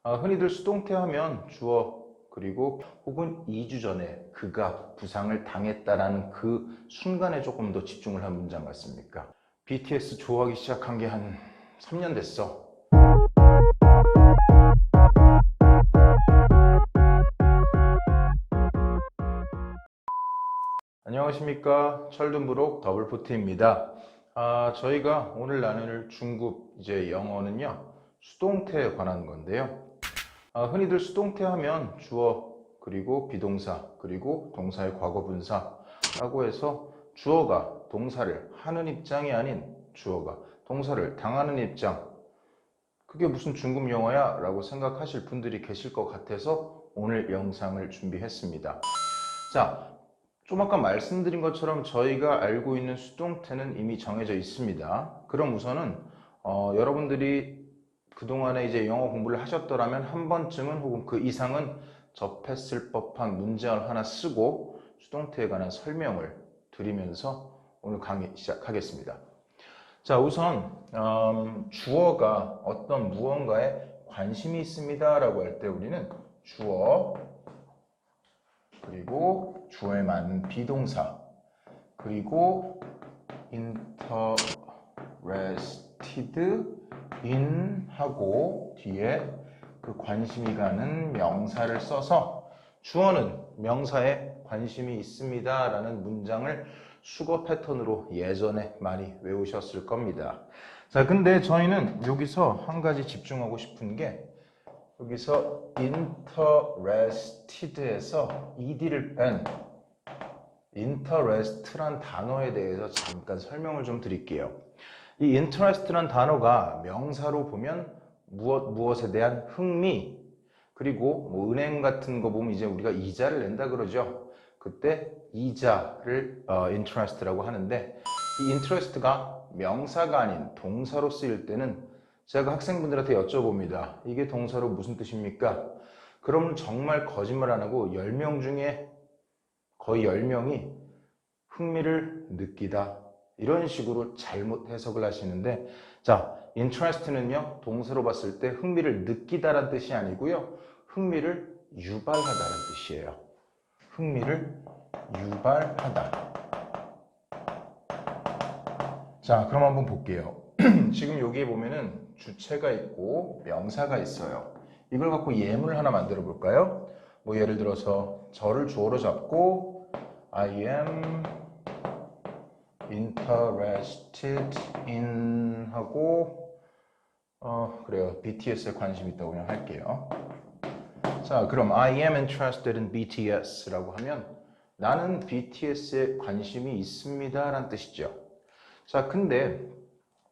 흔히들 수동태 하면 주어 그리고 혹은 2주 전에 그가 부상을 당했다라는 그 순간에 조금 더 집중을 한 문장 같습니까? BTS 좋아하기 시작한 게 한 3년 됐어. 안녕하십니까, 철든브록 더블포트입니다. 저희가 오늘 나눌 중급 영어는요, 수동태에 관한 건데요. 흔히들 수동태 하면 주어 그리고 비동사 그리고 동사의 과거분사라고 해서 주어가 동사를 하는 입장이 아닌 주어가 동사를 당하는 입장, 그게 무슨 중급 영어야? 라고 생각하실 분들이 계실 것 같아서 오늘 영상을 준비했습니다. 자, 좀 아까 말씀드린 것처럼 저희가 알고 있는 수동태는 이미 정해져 있습니다. 그럼 우선은 여러분들이 그동안에 영어 공부를 하셨더라면 한 번쯤은 혹은 그 이상은 접했을 법한 문장을 하나 쓰고 수동태에 관한 설명을 드리면서 오늘 강의 시작하겠습니다. 자, 우선 주어가 어떤 무언가에 관심이 있습니다 라고 할 때 우리는 주어 그리고 주어에 맞는 비동사 그리고 interested in 하고 뒤에 그 관심이 가는 명사를 써서 주어는 명사에 관심이 있습니다 라는 문장을 수거 패턴으로 예전에 많이 외우셨을 겁니다. 자, 근데 저희는 여기서 한 가지 집중하고 싶은 게 여기서 interested에서 ed를 뺀 interest란 단어에 대해서 잠깐 설명을 좀 드릴게요. 이 interest란 단어가 명사로 보면 무엇에 대한 흥미, 그리고 뭐 은행 같은 거 보면 이제 우리가 이자를 낸다 그러죠. 그때 이자를 interest라고 하는데 이 interest가 명사가 아닌 동사로 쓰일 때는 제가 학생분들한테 여쭤봅니다. 이게 동사로 무슨 뜻입니까? 그럼 정말 거짓말 안 하고 10명 중에 거의 10명이 흥미를 느끼다 이런 식으로 잘못 해석을 하시는데, 자, interest는요 동사로 봤을 때 흥미를 느끼다라는 뜻이 아니고요, 흥미를 유발하다라는 뜻이에요. 흥미를 유발하다. 자, 그럼 한번 볼게요. 지금 여기에 보면은 주체가 있고 명사가 있어요. 이걸 갖고 예문을 하나 만들어 볼까요? 뭐 예를 들어서 저를 주어로 잡고 I am interested in 하고 그래요. BTS에 관심 있다고 그냥 할게요. 자, 그럼 I am interested in BTS 라고 하면 나는 BTS에 관심이 있습니다 라는 뜻이죠. 자, 근데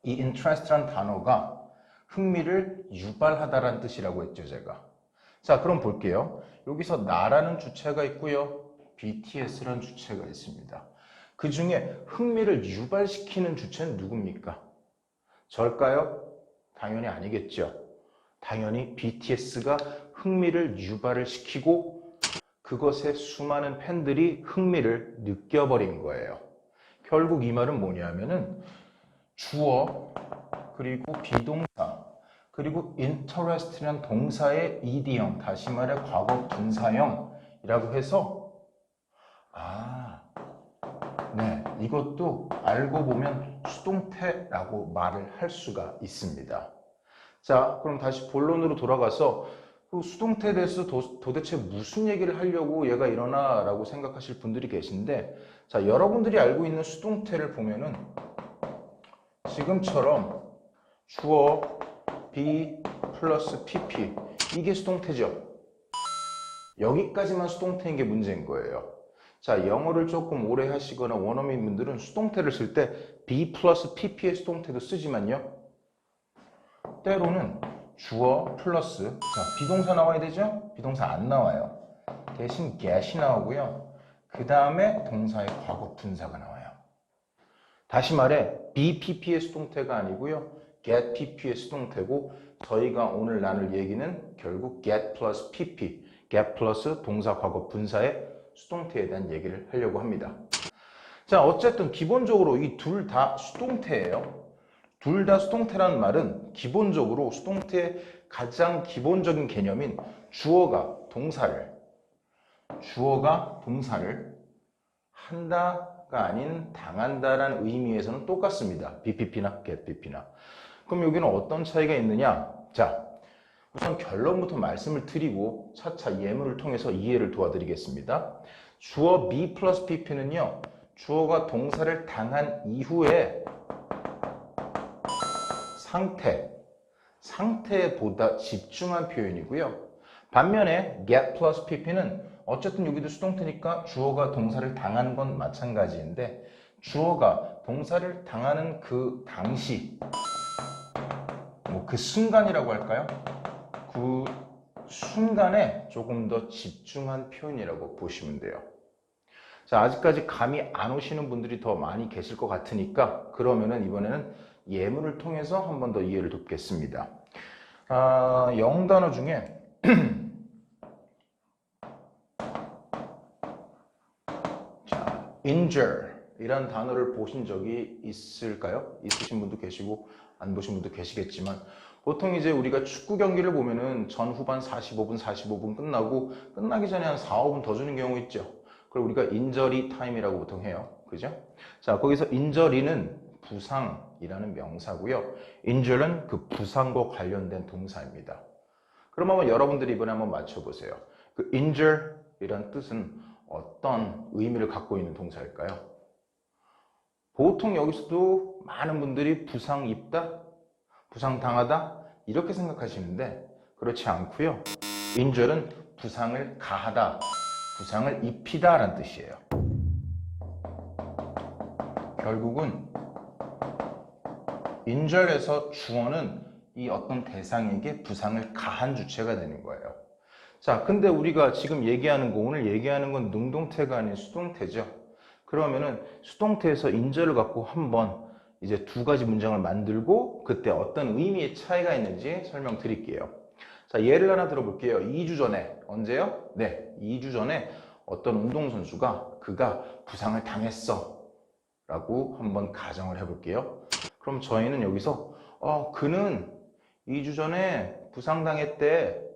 이 interest란 단어가 흥미를 유발하다라는 뜻이라고 했죠, 제가. 자, 그럼 볼게요. 여기서 나라는 주체가 있고요, BTS라는 주체가 있습니다. 그 중에 흥미를 유발시키는 주체는 누굽니까? 저일까요? 당연히 아니겠죠. 당연히 BTS가 흥미를 유발을 시키고 그것에 수많은 팬들이 흥미를 느껴버린 거예요. 결국 이 말은 뭐냐면은 주어 그리고 비동사 그리고 interest라는 동사의 ed형, 다시 말해 과거 분사형이라고 해서 네, 이것도 알고 보면 수동태라고 말을 할 수가 있습니다. 자, 그럼 다시 본론으로 돌아가서 그 수동태에 대해서 도대체 무슨 얘기를 하려고 얘가 이러나 라고 생각하실 분들이 계신데, 자, 여러분들이 알고 있는 수동태를 보면은 지금처럼 주어 be 플러스 pp 이게 수동태죠. 여기까지만 수동태인 게 문제인 거예요. 자, 영어를 조금 오래 하시거나 원어민 분들은 수동태를 쓸 때 be 플러스 pp의 수동태도 쓰지만요, 때로는 주어 플러스, 자, 비동사 나와야 되죠? 비동사 안 나와요. 대신 get이 나오고요, 그 다음에 동사의 과거 분사가 나와요. 다시 말해 be pp의 수동태가 아니고요, get pp의 수동태고, 저희가 오늘 나눌 얘기는 결국 get 플러스 pp, get 플러스 동사 과거 분사의 수동태에 대한 얘기를 하려고 합니다. 자, 어쨌든 기본적으로 이 둘 다 수동태예요. 둘 다 수동태라는 말은 기본적으로 수동태의 가장 기본적인 개념인 주어가 동사를 한다가 아닌 당한다라는 의미에서는 똑같습니다. BPP나 get BP나. 그럼 여기는 어떤 차이가 있느냐? 자, 우선 결론부터 말씀을 드리고 차차 예문을 통해서 이해를 도와드리겠습니다. 주어 be 플러스 pp는요, 주어가 동사를 당한 이후에 상태에 보다 집중한 표현이고요. 반면에 get 플러스 pp는 어쨌든 여기도 수동태니까 주어가 동사를 당하는 건 마찬가지인데, 주어가 동사를 당하는 그 당시, 그 순간이라고 할까요? 그 순간에 조금 더 집중한 표현이라고 보시면 돼요. 자, 아직까지 감이 안 오시는 분들이 더 많이 계실 것 같으니까 그러면은 이번에는 예문을 통해서 한 번 더 이해를 돕겠습니다. 영단어 중에 자, injure 이란 단어를 보신 적이 있을까요? 있으신 분도 계시고 안 보신 분도 계시겠지만, 보통 이제 우리가 축구 경기를 보면은 전후반 45분 끝나고 끝나기 전에 한 4, 5분 더 주는 경우 있죠. 그걸 우리가 인저리 타임이라고 보통 해요. 그죠? 자, 거기서 인저리는 부상이라는 명사고요. injure는 그 부상과 관련된 동사입니다. 그럼 한번 여러분들이 이번에 한번 맞춰보세요. 그 injure 이란 뜻은 어떤 의미를 갖고 있는 동사일까요? 보통 여기서도 많은 분들이 부상 입다, 부상 당하다 이렇게 생각하시는데 그렇지 않고요. injure는 부상을 가하다, 부상을 입히다 라는 뜻이에요. 결국은 injure에서 주어는 이 어떤 대상에게 부상을 가한 주체가 되는 거예요. 자, 근데 우리가 지금 얘기하는 거, 오늘 얘기하는 건 능동태가 아닌 수동태죠. 그러면은 수동태에서 injure를 갖고 한번 이제 두 가지 문장을 만들고 그때 어떤 의미의 차이가 있는지 설명드릴게요. 자, 예를 하나 들어볼게요. 2주 전에, 언제요? 네, 2주 전에 어떤 운동선수가 그가 부상을 당했어 라고 한번 가정을 해볼게요. 그럼 저희는 여기서 그는 2주 전에 부상당했대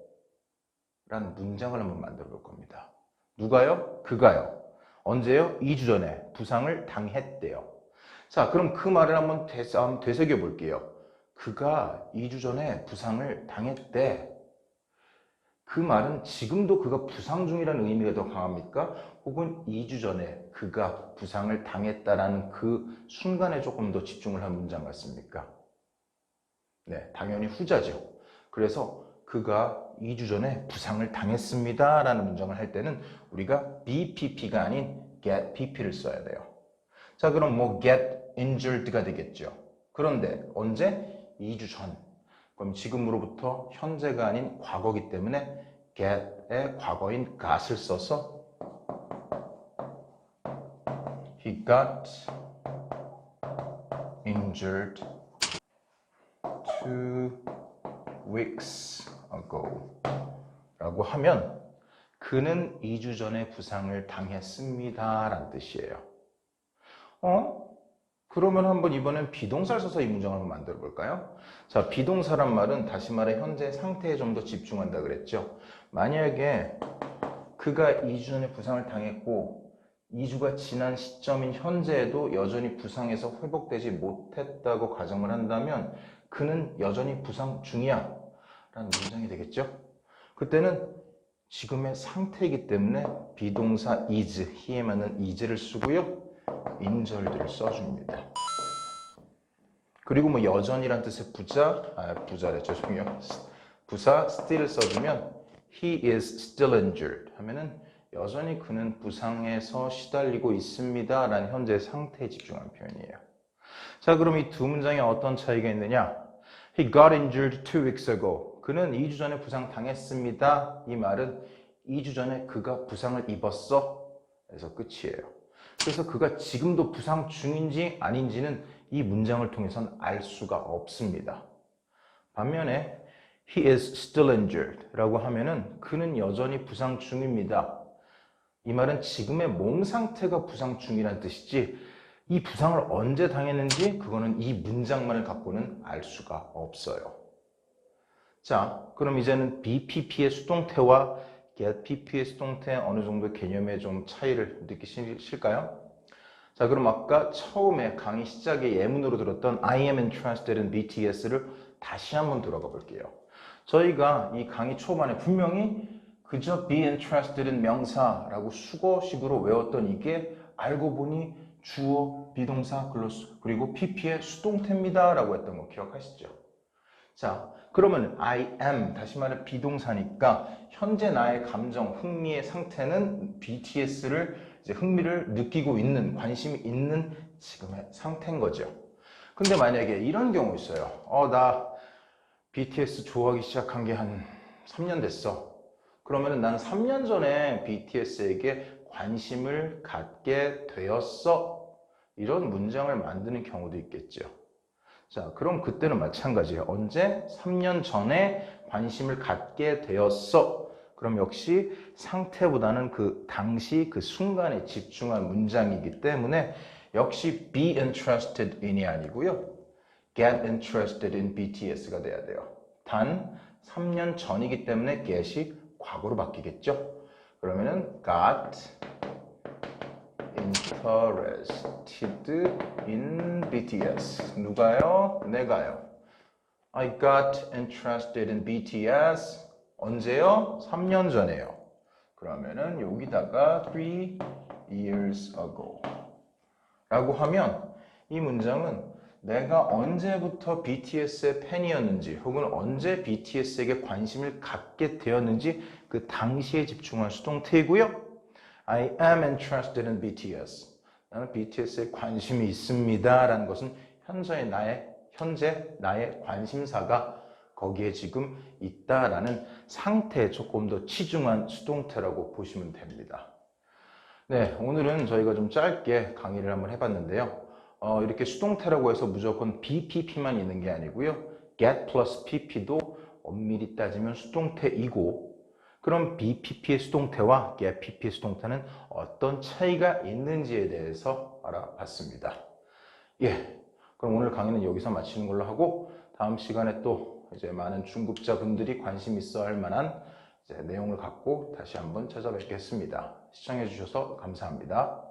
라는 문장을 한번 만들어 볼 겁니다. 누가요? 그가요. 언제요? 2주 전에 부상을 당했대요. 자, 그럼 그 말을 한번 되새겨 볼게요. 그가 2주 전에 부상을 당했대. 그 말은 지금도 그가 부상 중이라는 의미가 더 강합니까? 혹은 2주 전에 그가 부상을 당했다라는 그 순간에 조금 더 집중을 한 문장 같습니까? 네, 당연히 후자죠. 그래서 그가 2주 전에 부상을 당했습니다 라는 문장을 할 때는 우리가 BPP가 아닌 get PP를 써야 돼요. 자, 그럼 get injured가 되겠죠. 그런데 언제? 2주 전. 그럼 지금으로부터 현재가 아닌 과거이기 때문에 get의 과거인 got을 써서 He got injured 2 weeks ago 라고 하면 그는 2주 전에 부상을 당했습니다 라는 뜻이에요. 그러면 한번 이번엔 비동사를 써서 이 문장을 한번 만들어 볼까요? 자, 비동사란 말은 다시 말해 현재 상태에 좀 더 집중한다 그랬죠. 만약에 그가 2주 전에 부상을 당했고 2주가 지난 시점인 현재에도 여전히 부상에서 회복되지 못했다고 가정을 한다면 그는 여전히 부상 중이야 라는 문장이 되겠죠. 그때는 지금의 상태이기 때문에 비동사 is, he에 맞는 is를 쓰고요. injured를 써줍니다. 그리고 여전이란 뜻의 부자래, 죄송해요. 부사 still을 써주면 he is still injured 하면은 여전히 그는 부상에서 시달리고 있습니다 라는 현재 상태에 집중한 표현이에요. 자, 그럼 이 두 문장에 어떤 차이가 있느냐? He got injured 2 weeks ago. 그는 2주 전에 부상 당했습니다. 이 말은 2주 전에 그가 부상을 입었어. 에서 끝이에요. 그래서 그가 지금도 부상 중인지 아닌지는 이 문장을 통해서는 알 수가 없습니다. 반면에 He is still injured 라고 하면은 그는 여전히 부상 중입니다. 이 말은 지금의 몸 상태가 부상 중이라는 뜻이지 이 부상을 언제 당했는지 그거는 이 문장만을 갖고는 알 수가 없어요. 자, 그럼 이제는 BPP의 수동태와 getPP의 수동태 어느 정도 개념의 좀 차이를 느끼실까요? 자, 그럼 아까 처음에 강의 시작에 예문으로 들었던 I am interested in BTS를 다시 한번 들어가 볼게요. 저희가 이 강의 초반에 분명히 그저 be interested in 명사라고 수거식으로 외웠던 이게 알고 보니 주어, 비동사, 글로스, 그리고 PP의 수동태입니다 라고 했던 거 기억하시죠? 자, 그러면 I am, 다시 말해 비동사니까 현재 나의 감정, 흥미의 상태는 BTS를 이제 흥미를 느끼고 있는, 관심이 있는 지금의 상태인 거죠. 근데 만약에 이런 경우 있어요. 나 BTS 좋아하기 시작한 게 한 3년 됐어. 그러면은 난 3년 전에 BTS에게 관심을 갖게 되었어. 이런 문장을 만드는 경우도 있겠죠. 자, 그럼 그때는 마찬가지예요. 언제? 3년 전에 관심을 갖게 되었어. 그럼 역시 상태보다는 그 당시 그 순간에 집중한 문장이기 때문에 역시 be interested in이 아니고요. get interested in BTS가 돼야 돼요. 단 3년 전이기 때문에 get이 과거로 바뀌겠죠. 그러면은 got interested in BTS. 누가요? 내가요. I got interested in BTS. 언제요? 3년 전에요. 그러면은 여기다가 3 years ago 라고 하면 이 문장은 내가 언제부터 BTS의 팬이었는지 혹은 언제 BTS에게 관심을 갖게 되었는지 그 당시에 집중한 수동태이고요. I am interested in BTS. 나는 BTS에 관심이 있습니다. 라는 것은 현재 나의 관심사가 거기에 지금 있다라는 상태에 조금 더 치중한 수동태라고 보시면 됩니다. 네, 오늘은 저희가 좀 짧게 강의를 한번 해봤는데요. 이렇게 수동태라고 해서 무조건 BPP만 있는 게 아니고요. get plus PP도 엄밀히 따지면 수동태이고, 그럼 BPP의 수동태와 get PP의 수동태는 어떤 차이가 있는지에 대해서 알아봤습니다. 예, 그럼 오늘 강의는 여기서 마치는 걸로 하고 다음 시간에 또 이제 많은 중급자분들이 관심 있어 할 만한 내용을 갖고 다시 한번 찾아뵙겠습니다. 시청해 주셔서 감사합니다.